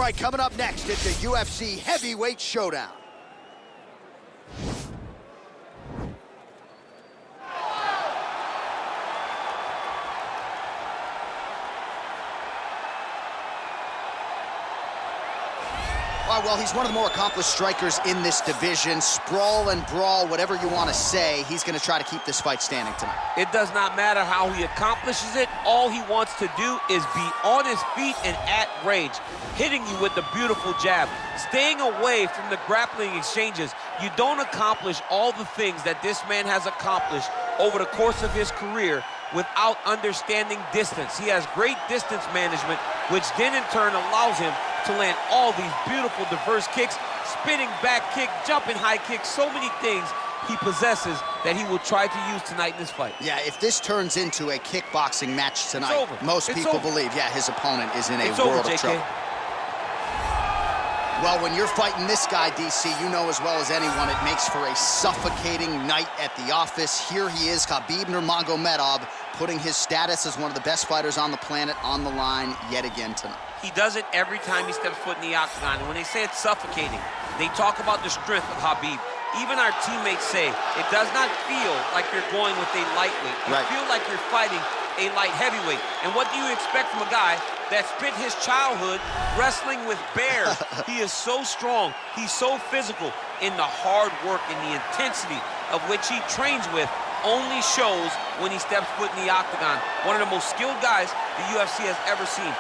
right, coming up next, it's a UFC heavyweight showdown. Well, he's one of the more accomplished strikers in this division. Sprawl and brawl, whatever you want to say, he's going to try to keep this fight standing tonight. It does not matter how he accomplishes it. All he wants to do is be on his feet and at range, hitting you with the beautiful jab, staying away from the grappling exchanges. You don't accomplish all the things that this man has accomplished over the course of his career without understanding distance. He has great distance management, which then in turn allows him to land all these beautiful, diverse kicks, spinning back kick, jumping high kick, so many things he possesses that he will try to use tonight in this fight. Yeah, if this turns into a kickboxing match tonight, most people believe, yeah, his opponent is in a world of trouble. Well, when you're fighting this guy, DC, you know as well as anyone, it makes for a suffocating night at the office. Here he is, Khabib Nurmagomedov, putting his status as one of the best fighters on the planet on the line yet again tonight. He does it every time he steps foot in the octagon. And when they say it's suffocating, they talk about the strength of Khabib. Even our teammates say it does not feel like you're going with a lightweight. You feel like you're fighting a light heavyweight. And what do you expect from a guy that spent his childhood wrestling with bears? He is so strong. He's so physical. In the hard work and the intensity of which he trains with only shows when he steps foot in the octagon. One of the most skilled guys the UFC has ever seen.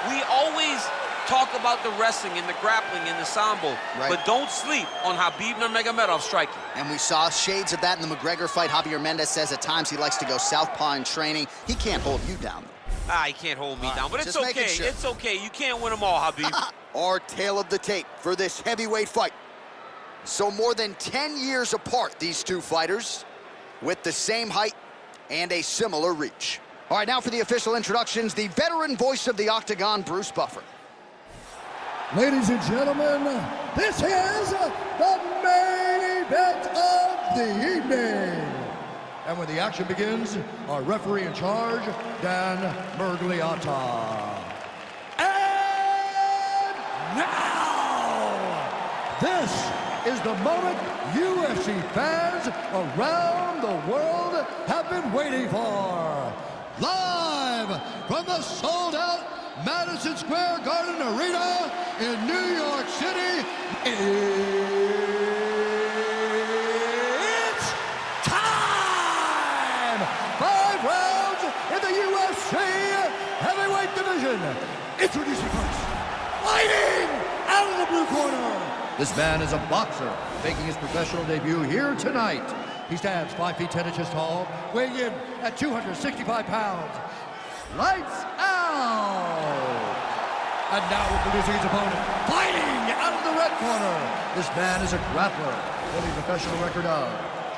We always talk about the wrestling and the grappling and the sambo, but don't sleep on Khabib Nurmagomedov striking. And we saw shades of that in the McGregor fight. Javier Mendez says at times he likes to go southpaw in training. He can't hold you down, though. He can't hold me down, but it's okay. Sure. It's okay. You can't win them all, Khabib. Our tale of the tape for this heavyweight fight. So more than 10 years apart, these two fighters, with the same height and a similar reach. All right, now for the official introductions, the veteran voice of the Octagon, Bruce Buffer. Ladies and gentlemen, this is the main event of the evening. And when the action begins, our referee in charge, Dan Mergliata. And now, this is the moment UFC fans around the world have been waiting for. Live from the sold-out Madison Square Garden Arena in New York City, it's time! 5 rounds in the UFC heavyweight division. Introducing first, fighting out of the blue corner. This man is a boxer, making his professional debut here tonight. He stands 5 feet 10 inches tall, weighing in at 265 pounds. Lights out! And now introducing his opponent, fighting out of the red corner. This man is a grappler, holding a professional record of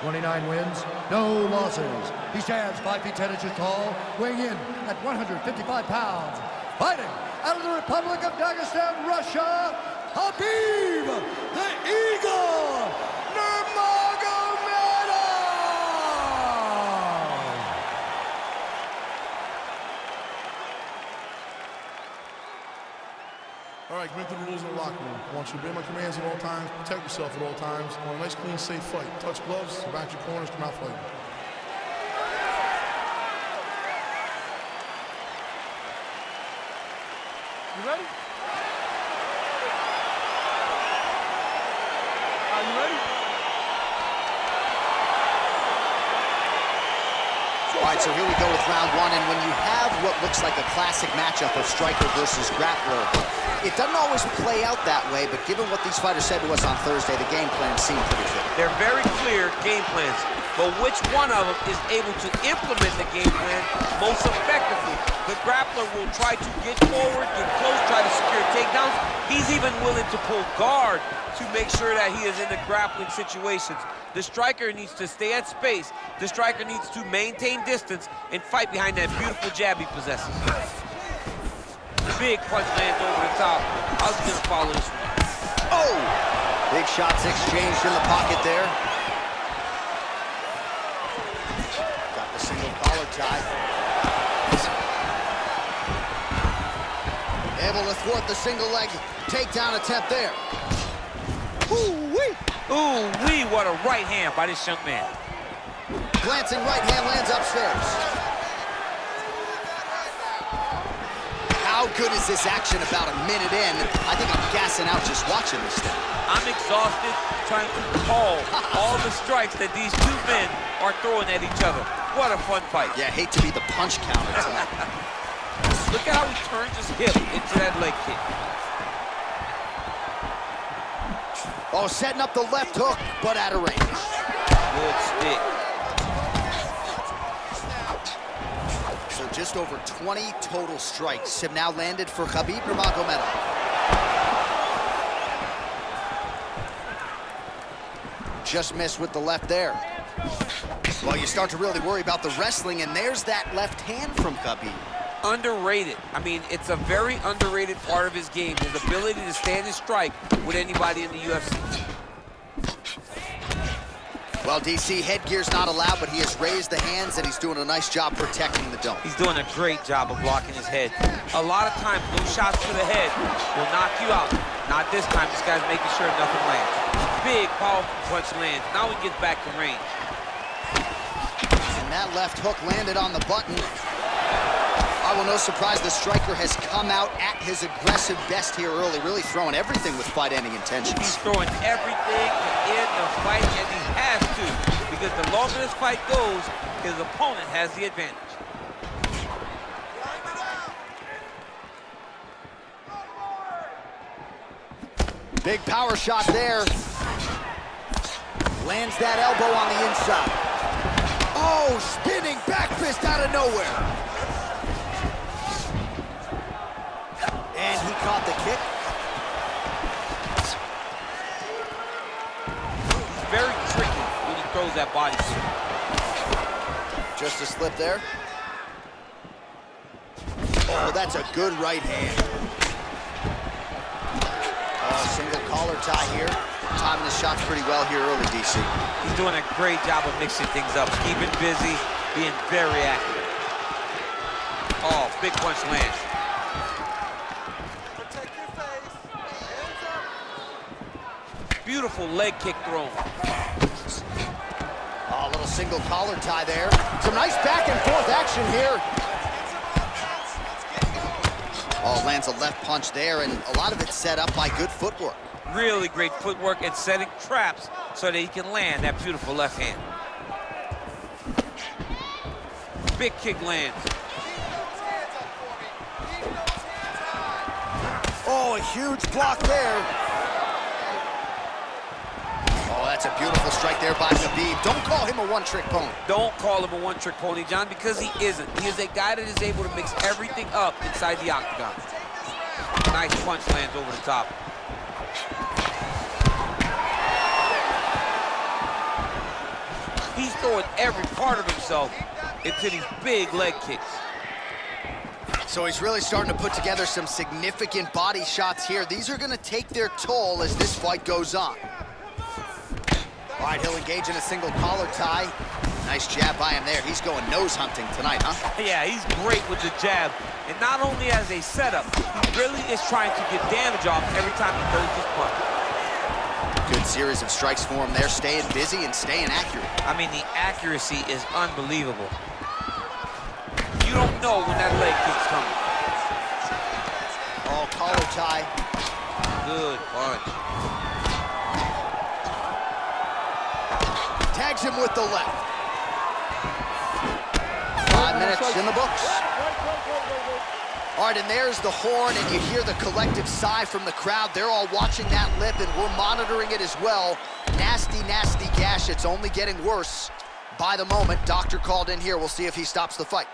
29 wins, no losses. He stands 5 feet 10 inches tall, weighing in at 155 pounds. Fighting out of the Republic of Dagestan, Russia, Khabib the Eagle Nurmagomedov! All right, commit to the rules in the locker room. I want you to obey my commands at all times, protect yourself at all times. I want a nice, clean, safe fight. Touch gloves, back your corners, come out fighting. You ready? Are you ready? All right, so here we go with round one, and when you have what looks like a classic matchup of striker versus grappler, it doesn't always play out that way, but given what these fighters said to us on Thursday, the game plan seemed pretty clear. They're very clear game plans, but which one of them is able to implement the game plan most effectively? The grappler will try to get forward, get close, try to secure takedowns. He's even willing to pull guard to make sure that he is in the grappling situations. The striker needs to stay at space. The striker needs to maintain distance and fight behind that beautiful jab he possesses. Big punch lands over the top. How's he gonna follow this one? Oh! Big shots exchanged in the pocket there. Got the single collar tie. Able to thwart the single leg takedown attempt there. Ooh-wee! Ooh-wee, what a right hand by this young man. Glancing right hand lands upstairs. How good is this action about a minute in? I think I'm gassing out just watching this thing. I'm exhausted trying to call all the strikes that these two men are throwing at each other. What a fun fight. Yeah, hate to be the punch counter tonight. Look at how he turns his hip into that leg kick. Oh, setting up the left hook, but out of range. Good stick. So just over 20 total strikes have now landed for Khabib Nurmagomedov. Just missed with the left there. Well, you start to really worry about the wrestling, and there's that left hand from Khabib. Underrated. I mean, it's a very underrated part of his game, his ability to stand and strike with anybody in the UFC. Well, DC, headgear's not allowed, but he has raised the hands, and he's doing a nice job protecting the dome. He's doing a great job of blocking his head. A lot of times, those shots to the head will knock you out. Not this time. This guy's making sure nothing lands. Big, powerful punch lands. Now he gets back to range. And that left hook landed on the button. Well, no surprise, the striker has come out at his aggressive best here early, really throwing everything with fight-ending intentions. He's throwing everything to end the fight, and he has to, because the longer this fight goes, his opponent has the advantage. Big power shot there. Lands that elbow on the inside. Oh, spinning back fist out of nowhere. And he caught the kick. He's very tricky when he throws that body kick. Just a slip there. Oh, that's a good right hand. Oh, single collar tie here. Timing the shots pretty well here early, DC. He's doing a great job of mixing things up, keeping busy, being very accurate. Oh, big punch lands. Beautiful leg kick thrown. Oh, a little single collar tie there. Some nice back and forth action here. Oh, lands a left punch there, and a lot of it set up by good footwork. Really great footwork and setting traps so that he can land that beautiful left hand. Big kick lands. Oh, a huge block there. Oh, that's a beautiful strike there by Khabib. Don't call him a one-trick pony. Don't call him a one-trick pony, John, because he isn't. He is a guy that is able to mix everything up inside the octagon. Nice punch lands over the top. He's throwing every part of himself into these big leg kicks. So he's really starting to put together some significant body shots here. These are going to take their toll as this fight goes on. All right, he'll engage in a single collar tie. Nice jab by him there. He's going nose hunting tonight, huh? Yeah, he's great with the jab. And not only as a setup, he really is trying to get damage off every time he throws his punch. Good series of strikes for him there, staying busy and staying accurate. I mean, the accuracy is unbelievable. You don't know when that leg kick's coming. Oh, collar tie. Good punch. Tags him with the left. 5 minutes in the books. All right, and there's the horn, and you hear the collective sigh from the crowd. They're all watching that lip, and we're monitoring it as well. Nasty, nasty gash. It's only getting worse by the moment. Doctor called in here. We'll see if he stops the fight.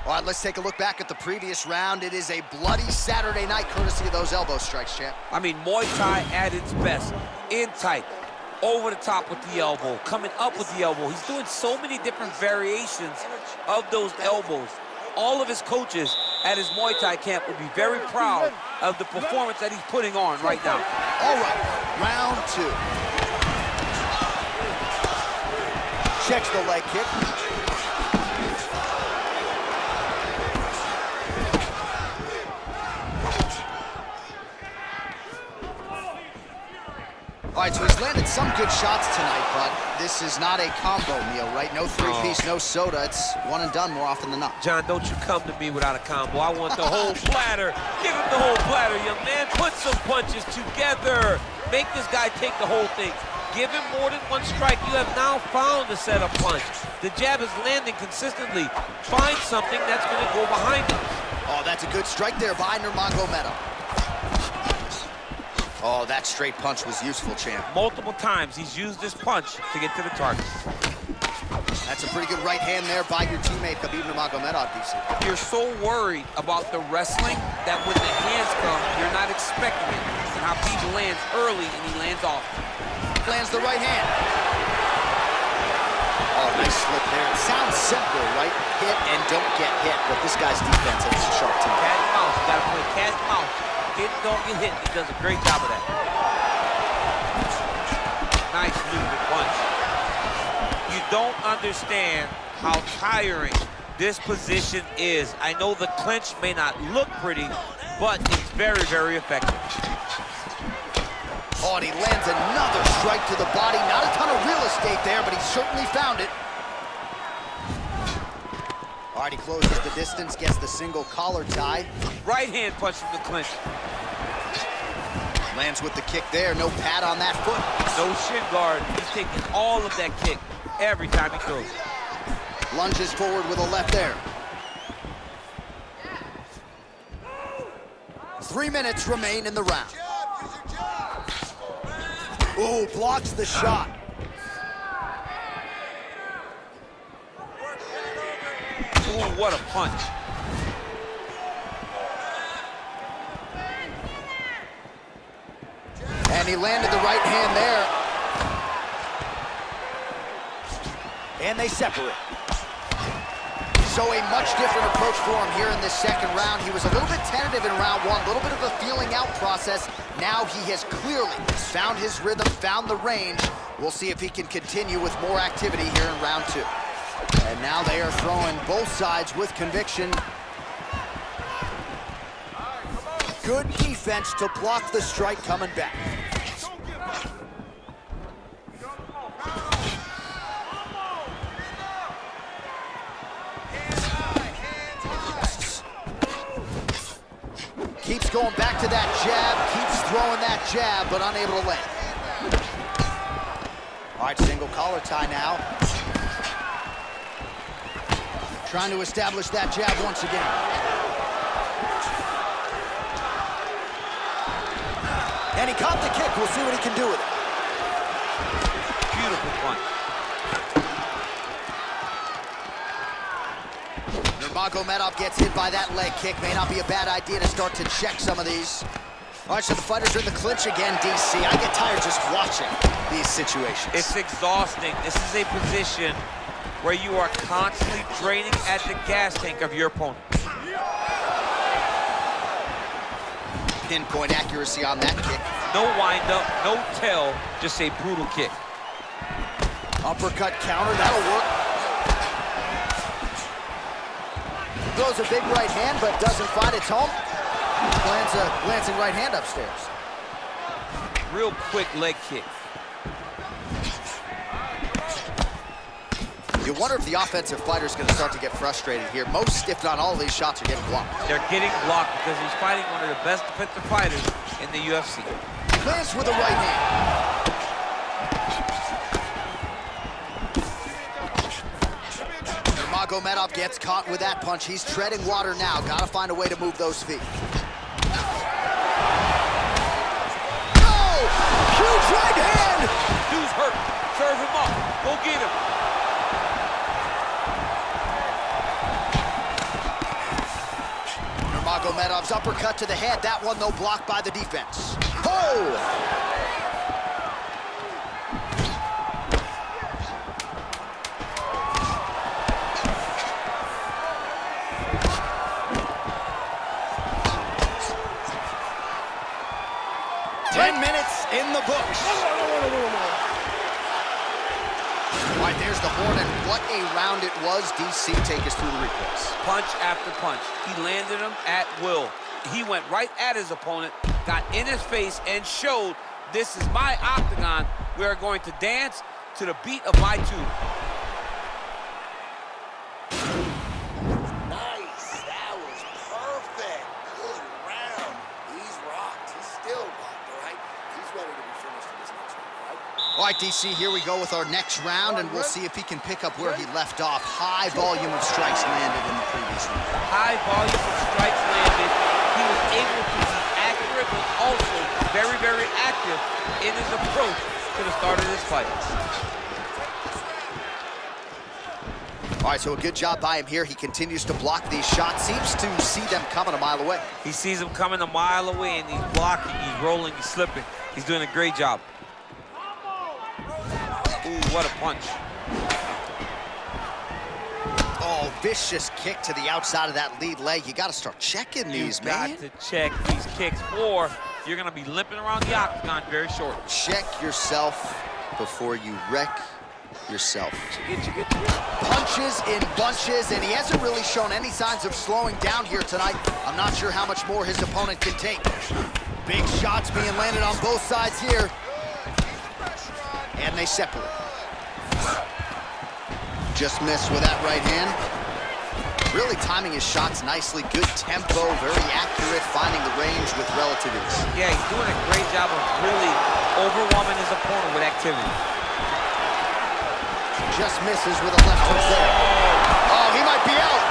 All right, let's take a look back at the previous round. It is a bloody Saturday night, courtesy of those elbow strikes, champ. I mean, Muay Thai at its best. In tight, over the top with the elbow, coming up with the elbow. He's doing so many different variations of those elbows. All of his coaches at his Muay Thai camp would be very proud of the performance that he's putting on right now. All right, round two. Checks the leg kick. All right, so he's landed some good shots tonight, but this is not a combo meal, right? No three-piece, no soda. It's one and done more often than not. John, don't you come to me without a combo. I want the whole platter. Give him the whole platter, young man. Put some punches together. Make this guy take the whole thing. Give him more than one strike. You have now found the setup punch. The jab is landing consistently. Find something that's going to go behind it. Oh, that's a good strike there by Nurmagomedov. Oh, that straight punch was useful, champ. Multiple times he's used this punch to get to the target. That's a pretty good right hand there by your teammate, Khabib Nurmagomedov, DC. You're so worried about the wrestling that when the hands come, you're not expecting it. And Khabib lands early and he lands off. Lands the right hand. Oh, nice slip there. It sounds simple, right? Hit and don't get hit, but this guy's defense is a sharp team. Cat and mouse. You gotta play cat and mouse. Hit and don't get hit. He does a great job of that. Nice movement punch. You don't understand how tiring this position is. I know the clinch may not look pretty, but it's very, very effective. Oh, and he lands another strike to the body. Not a ton of real estate there, but he certainly found it. All right, he closes the distance, gets the single collar tie. Right hand punch from the clinch. Lands with the kick there, no pad on that foot. No shin guard. He's taking all of that kick every time he throws. Lunges forward with a left there. 3 minutes remain in the round. Ooh, blocks the shot. Ooh, what a punch. And he landed the right hand there. And they separate. So a much different approach for him here in this second round. He was a little bit tentative in round one, a little bit of a feeling out process. Now he has clearly found his rhythm, found the range. We'll see if he can continue with more activity here in round two. And now they are throwing both sides with conviction. Good defense to block the strike coming back. Keeps going back to that jab, keeps throwing that jab, but unable to land. All right, single collar tie now. Trying to establish that jab once again. And he caught the kick. We'll see what he can do with it. Beautiful punch. Nurmagomedov gets hit by that leg kick. May not be a bad idea to start to check some of these. All right, so the fighters are in the clinch again, DC. I get tired just watching these situations. It's exhausting. This is a position where you are constantly draining at the gas tank of your opponent. Pinpoint accuracy on that kick. No wind-up, no tell, just a brutal kick. Uppercut counter, that'll work. Throws a big right hand, but doesn't find its home. Lands a glancing right hand upstairs. Real quick leg kick. You wonder if the offensive fighter's going to start to get frustrated here. Most, if not all, of these shots are getting blocked. They're getting blocked because he's fighting one of the best defensive fighters in the UFC. Lands with a right hand. Nurmagomedov gets caught with that punch. He's treading water now. Got to find a way to move those feet. Oh! Huge right hand! Dude's hurt. Serve him up. Go get him. Nurmagomedov's uppercut to the head. That one, though, blocked by the defense. Oh! 10 minutes in the books. All right, there's the horn, and what a round it was. DC, take us through the replays. Punch after punch. He landed him at will. He went right at his opponent, got in his face, and showed This is my octagon. We are going to dance to the beat of my tune. Nice. That was perfect. Good round. He's rocked. He's still rocked, all right? He's ready to be finished in this next one, all right? All right, DC, here we go with our next round, and we'll see if he can pick up where he left off. High volume of strikes landed in the previous round. High volume of strikes landed. He was able to be accurate, but also very, very active in his approach to the start of this fight. All right, so a good job by him here. He continues to block these shots. Seems to see them coming a mile away. He sees them coming a mile away, and he's blocking, he's rolling, he's slipping. He's doing a great job. Ooh, what a punch. Oh, vicious kick to the outside of that lead leg. You got to start checking these, man. You got to check these kicks, or you're going to be limping around the octagon very shortly. Check yourself before you wreck yourself. Get. Punches in bunches, and he hasn't really shown any signs of slowing down here tonight. I'm not sure how much more his opponent can take. Big shots being landed on both sides here. And they separate. Just missed with that right hand. Really timing his shots nicely. Good tempo, very accurate, finding the range with relative ease. Yeah, he's doing a great job of really overwhelming his opponent with activity. Just misses with a left hook there. Oh, he might be out.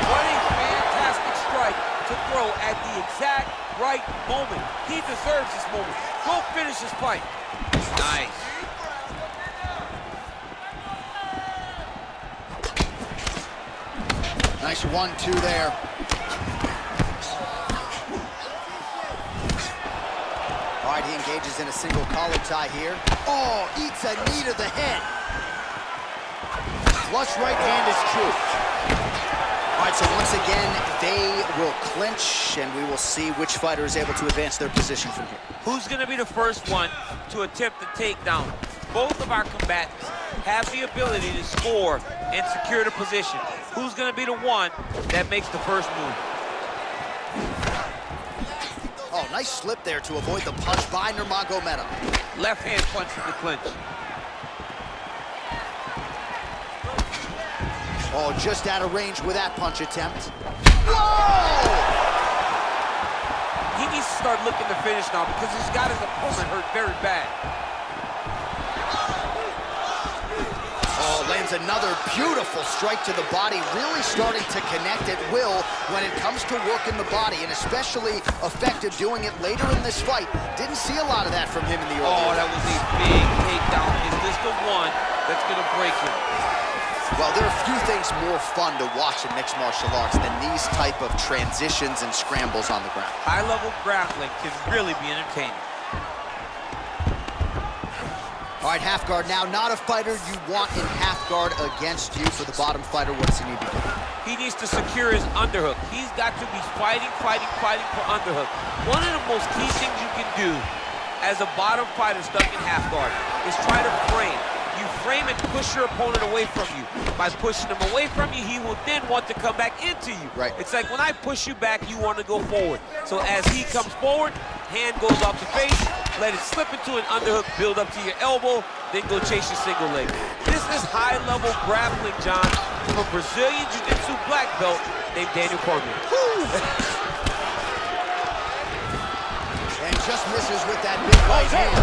What a fantastic strike to throw at the exact right moment. He deserves this moment. Go finish this fight. Nice. Nice 1-2 there. All right, he engages in a single collar tie here. Oh, eats a knee to the head. Flush right hand is true. All right, so once again, they will clinch, and we will see which fighter is able to advance their position from here. Who's going to be the first one to attempt the takedown? Both of our combatants have the ability to score and secure the position. Who's going to be the one that makes the first move? Oh, nice slip there to avoid the punch by Nurmagomedov. Left hand punch from the clinch. Oh, just out of range with that punch attempt. Whoa! He needs to start looking to finish now because he's got his opponent hurt very bad. Oh, lands another beautiful strike to the body, really starting to connect at will when it comes to working the body, and especially effective doing it later in this fight. Didn't see a lot of that from him in the early. Oh, that was a big takedown. Is this the one that's going to break him? Well, there are few things more fun to watch in mixed martial arts than these type of transitions and scrambles on the ground. High-level grappling can really be entertaining. All right, half guard now. Not a fighter you want in half guard against you. For the bottom fighter, what does he need to do? He needs to secure his underhook. He's got to be fighting for underhook. One of the most key things you can do as a bottom fighter stuck in half guard is try to frame. You frame and push your opponent away from you. By pushing him away from you, he will then want to come back into you. Right. It's like when I push you back, you want to go forward. So as he comes forward, hand goes off the face, let it slip into an underhook, build up to your elbow, then go chase your single leg. This is high-level grappling, John, from a Brazilian Jiu-Jitsu black belt named Daniel Cormier. And just misses with that big right hand.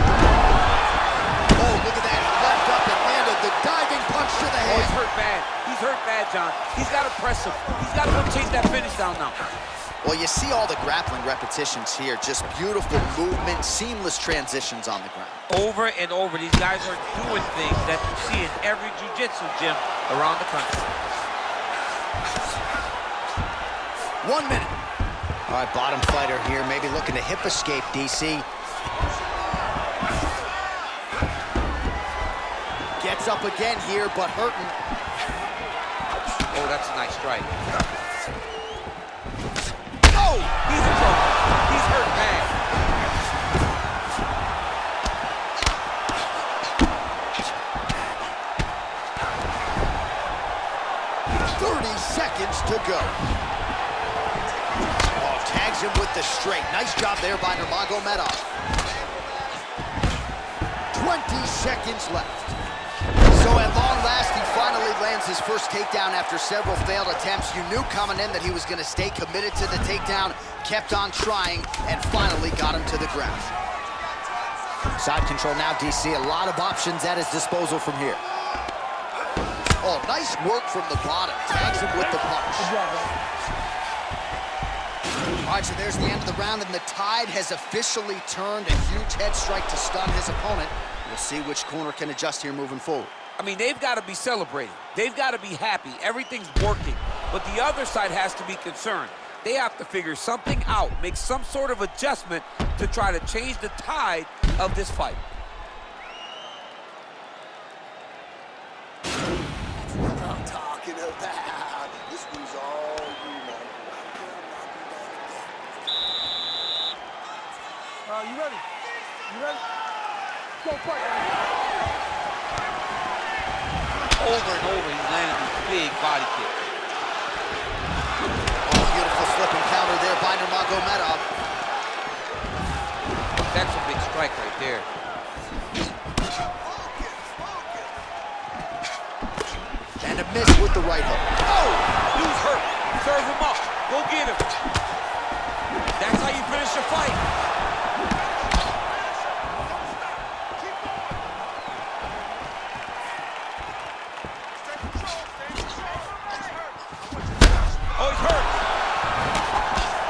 Oh, look at that. Left up and landed the diving punch to the head. Oh, he's hurt bad. He's hurt bad, John. He's got to press him. He's got to go chase that finish down now. Well, you see all the grappling repetitions here. Just beautiful movement, seamless transitions on the ground. Over and over, these guys are doing things that you see in every jiu-jitsu gym around the country. 1 minute. All right, bottom fighter here, maybe looking to hip escape, DC. Gets up again here, but hurting. Oh, that's a nice strike. Oh! He's in trouble. He's hurt bad. Seconds to go. Oh, tags him with the straight. Nice job there by Nurmagomedov. 20 seconds left. So at long last, he finally lands his first takedown after several failed attempts. You knew coming in that he was going to stay committed to the takedown, kept on trying, and finally got him to the ground. Side control now, DC. A lot of options at his disposal from here. Oh, nice work from the bottom. Tags him with the punch. All right, so there's the end of the round, and the tide has officially turned. A huge head strike to stun his opponent. We'll see which corner can adjust here moving forward. I mean, they've got to be celebrating. They've got to be happy. Everything's working. But the other side has to be concerned. They have to figure something out, make some sort of adjustment to try to change the tide of this fight. That's what I'm talking about. This one's all you, man. You ready? You ready? Let's go fight. Over and over, he's landing these big body kicks. Oh, beautiful flipping counter there by Nurmagomedov. That's a big strike right there. And a miss with the right hook. Oh, dude's hurt. Serve him up. Go get him. That's how you finish the fight. Oh, he's hurt.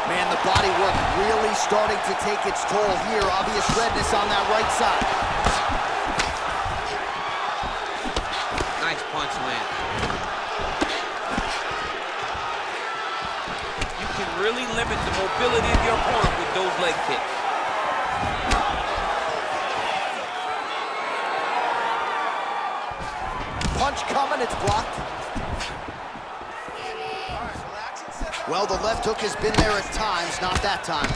Man, the body work really starting to take its toll here. Obvious redness on that right side. Nice punch land. You can really limit the mobility of your opponent with those leg kicks. Punch coming, it's blocked. Well, the left hook has been there at times, not that time.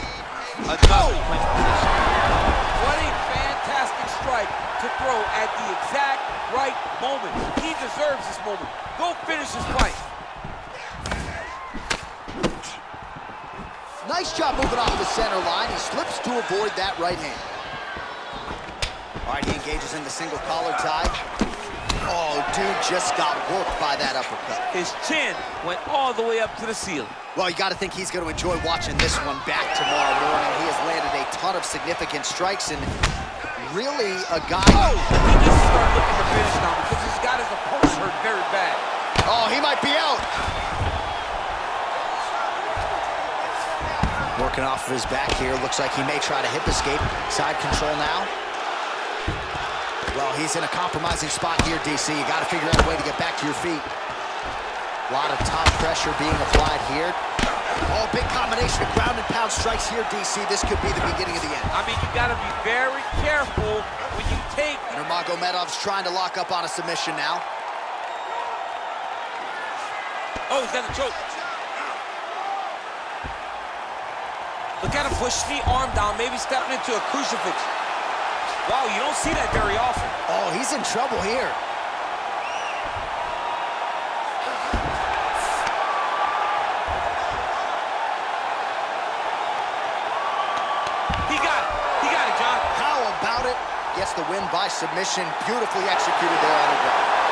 Another clinch position. What a fantastic strike to throw at the exact right moment. He deserves this moment. Go finish this fight. Nice job moving off the center line. He slips to avoid that right hand. All right, he engages in the single collar tie. Oh, dude just got worked by that uppercut. His chin went all the way up to the ceiling. Well, you got to think he's going to enjoy watching this one back tomorrow morning. He has landed a ton of significant strikes and really a guy... Oh, he needs to start looking to finish now because he's got his opponent hurt very bad. Oh, he might be out. Working off of his back here. Looks like he may try to hip escape. Side control now. Well, he's in a compromising spot here, DC. You got to figure out a way to get back to your feet. A lot of top pressure being applied here. Oh, big combination of ground and pound strikes here, DC. This could be the beginning of the end. I mean, you got to be very careful when you take... Nurmagomedov's trying to lock up on a submission now. Oh, he's got the choke. Look at him push the arm down, maybe stepping into a crucifix. Wow, you don't see that very often. Oh, he's in trouble here. He got it, John. How about it? Gets the win by submission. Beautifully executed there on the ground.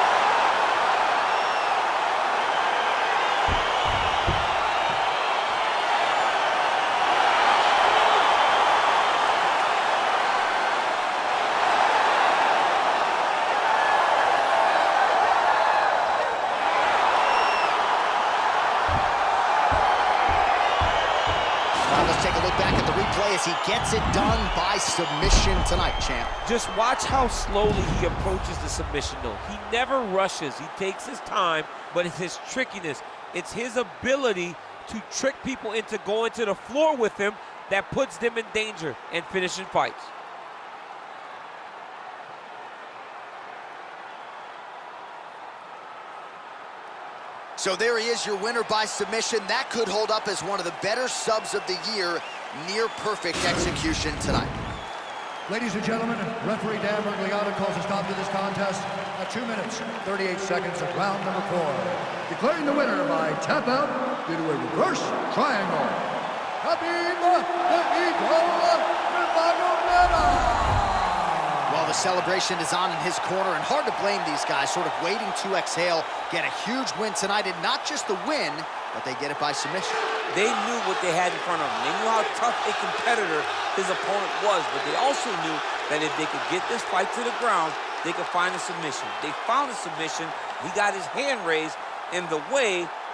Take a look back at the replay as he gets it done by submission tonight, champ. Just watch how slowly he approaches the submission, though. He never rushes. He takes his time, but it's his trickiness. It's his ability to trick people into going to the floor with him that puts them in danger and finishing fights. So there he is, your winner by submission. That could hold up as one of the better subs of the year. Near perfect execution tonight. Ladies and gentlemen, referee Dan Mergliata calls a stop to this contest at 2 minutes, 38 seconds of round number 4. Declaring the winner by tap out due to a reverse triangle. Khabib Nurmagomedov. Well, the celebration is on in his corner, and hard to blame these guys, sort of waiting to exhale, get a huge win tonight, and not just the win, but they get it by submission. They knew what they had in front of them. They knew how tough a competitor his opponent was, but they also knew that if they could get this fight to the ground, they could find a submission. They found a submission. He got his hand raised in the way